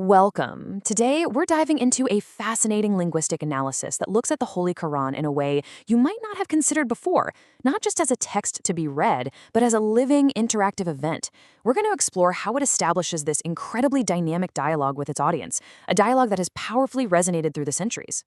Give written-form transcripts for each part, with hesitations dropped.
Welcome. Today, we're diving into a fascinating linguistic analysis that looks at the Holy Qur'an in a way you might not have considered before, not just as a text to be read, but as a living, interactive event. We're going to explore how it establishes this incredibly dynamic dialogue with its audience, a dialogue that has powerfully resonated through the centuries.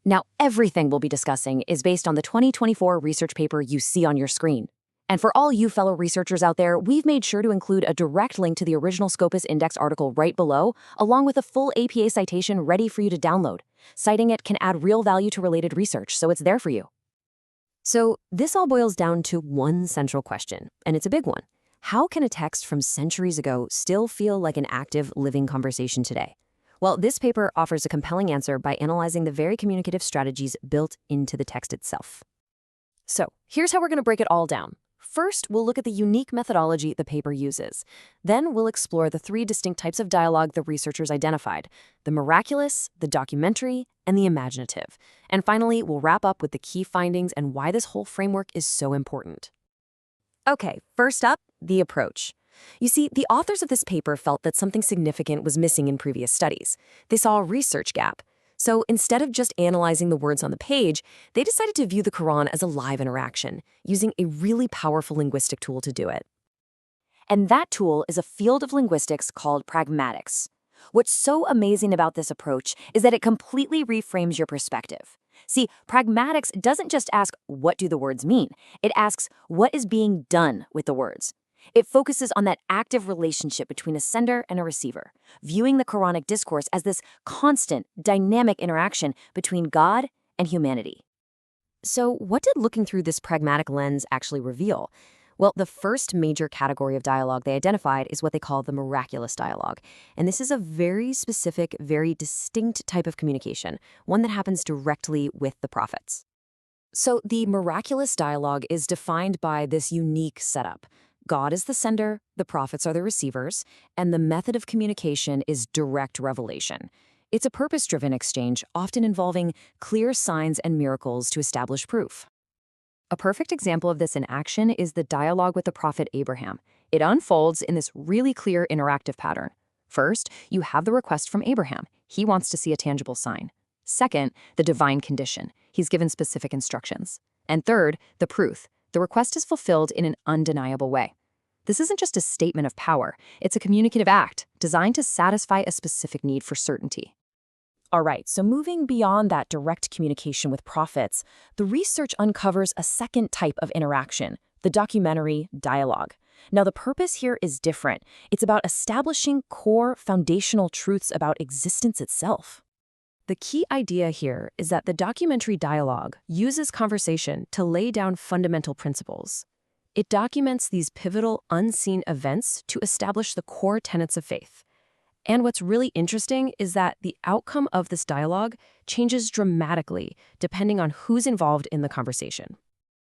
Now, everything we'll be discussing is based on the 2024 research paper you see on your screen. And for all you fellow researchers out there, we've made sure to include a direct link to the original Scopus Index article right below, along with a full APA citation ready for you to download. Citing it can add real value to related research, so it's there for you. So this all boils down to one central question, and it's a big one. How can a text from centuries ago still feel like an active, living conversation today? Well, this paper offers a compelling answer by analyzing the very communicative strategies built into the text itself. So here's how we're going to break it all down. First, we'll look at the unique methodology the paper uses. Then we'll explore the three distinct types of dialogue the researchers identified: the miraculous, the documentary, and the imaginative. And finally, we'll wrap up with the key findings and why this whole framework is so important. Okay, first up, the approach. You see, the authors of this paper felt that something significant was missing in previous studies. They saw a research gap. So instead of just analyzing the words on the page, they decided to view the Quran as a live interaction, using a really powerful linguistic tool to do it. And that tool is a field of linguistics called pragmatics. What's so amazing about this approach is that it completely reframes your perspective. See, pragmatics doesn't just ask, what do the words mean? It asks, what is being done with the words? It focuses on that active relationship between a sender and a receiver, viewing the Quranic discourse as this constant, dynamic interaction between God and humanity. So what did looking through this pragmatic lens actually reveal? Well, the first major category of dialogue they identified is what they call the miraculous dialogue. And this is a very specific, very distinct type of communication, one that happens directly with the prophets. So the miraculous dialogue is defined by this unique setup. God is the sender, the prophets are the receivers, and the method of communication is direct revelation. It's a purpose-driven exchange, often involving clear signs and miracles to establish proof. A perfect example of this in action is the dialogue with the prophet Abraham. It unfolds in this really clear interactive pattern. First, you have the request from Abraham. He wants to see a tangible sign. Second, the divine condition. He's given specific instructions. And third, the proof. The request is fulfilled in an undeniable way. This isn't just a statement of power, it's a communicative act designed to satisfy a specific need for certainty. All right, so moving beyond that direct communication with prophets, the research uncovers a second type of interaction, the documentary dialogue. Now, the purpose here is different. It's about establishing core foundational truths about existence itself. The key idea here is that the documentary dialogue uses conversation to lay down fundamental principles. It documents these pivotal, unseen events to establish the core tenets of faith. And what's really interesting is that the outcome of this dialogue changes dramatically depending on who's involved in the conversation.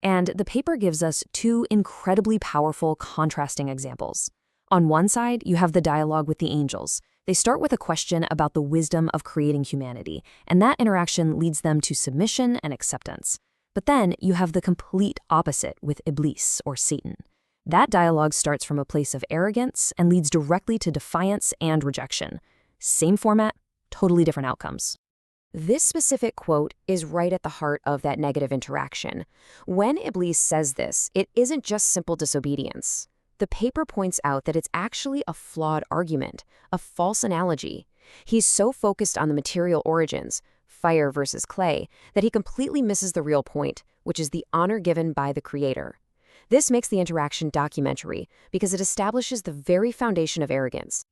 And the paper gives us two incredibly powerful, contrasting examples. On one side, you have the dialogue with the angels. They start with a question about the wisdom of creating humanity, and that interaction leads them to submission and acceptance. But then you have the complete opposite with Iblis, or Satan. That dialogue starts from a place of arrogance and leads directly to defiance and rejection. Same format, totally different outcomes. This specific quote is right at the heart of that negative interaction. When Iblis says this, it isn't just simple disobedience. The paper points out that it's actually a flawed argument, a false analogy. He's so focused on the material origins, fire versus clay, that he completely misses the real point, which is the honor given by the Creator. This makes the interaction documentary because it establishes the very foundation of arrogance.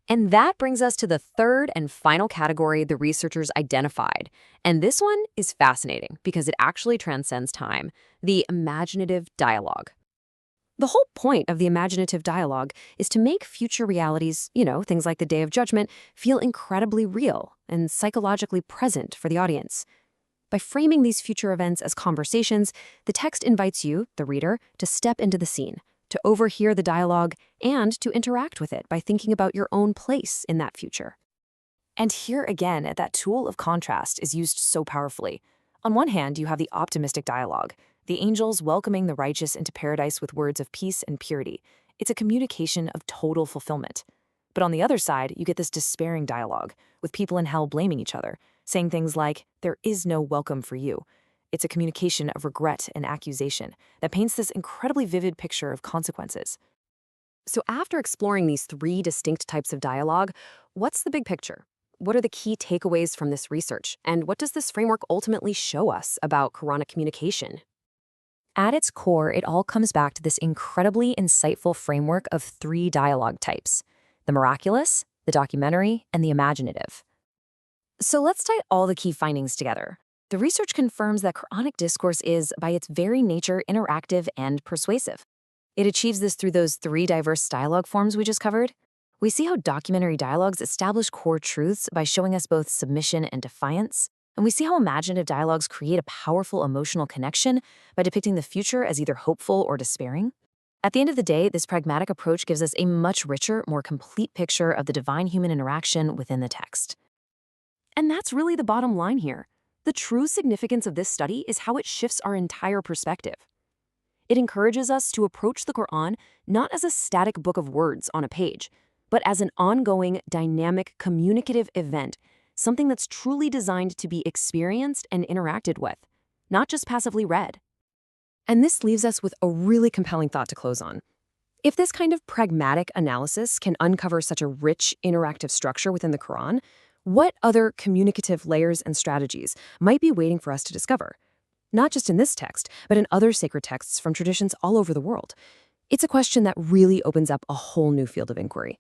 And that brings us to the third and final category the researchers identified. And this one is fascinating because it actually transcends time: the imaginative dialogue. The whole point of the imaginative dialogue is to make future realities, things like the Day of Judgment, feel incredibly real and psychologically present for the audience. By framing these future events as conversations, the text invites you, the reader, to step into the scene, to overhear the dialogue, and to interact with it by thinking about your own place in that future. And here again, that tool of contrast is used so powerfully. On one hand, you have the optimistic dialogue, the angels welcoming the righteous into paradise with words of peace and purity. It's a communication of total fulfillment. But on the other side, you get this despairing dialogue, with people in hell blaming each other, saying things like, "There is no welcome for you." It's a communication of regret and accusation that paints this incredibly vivid picture of consequences. So after exploring these three distinct types of dialogue, what's the big picture? What are the key takeaways from this research? And what does this framework ultimately show us about Quranic communication? At its core, it all comes back to this incredibly insightful framework of three dialogue types: the miraculous, the documentary, and the imaginative. So let's tie all the key findings together. The research confirms that Quranic discourse is, by its very nature, interactive and persuasive. It achieves this through those three diverse dialogue forms we just covered. We see how documentary dialogues establish core truths by showing us both submission and defiance, and we see how imaginative dialogues create a powerful emotional connection by depicting the future as either hopeful or despairing. At the end of the day, this pragmatic approach gives us a much richer, more complete picture of the divine-human interaction within the text. And that's really the bottom line here. The true significance of this study is how it shifts our entire perspective. It encourages us to approach the Qur'an not as a static book of words on a page, but as an ongoing, dynamic, communicative event, something that's truly designed to be experienced and interacted with, not just passively read. And this leaves us with a really compelling thought to close on. If this kind of pragmatic analysis can uncover such a rich, interactive structure within the Qur'an, what other communicative layers and strategies might be waiting for us to discover? Not just in this text, but in other sacred texts from traditions all over the world. It's a question that really opens up a whole new field of inquiry.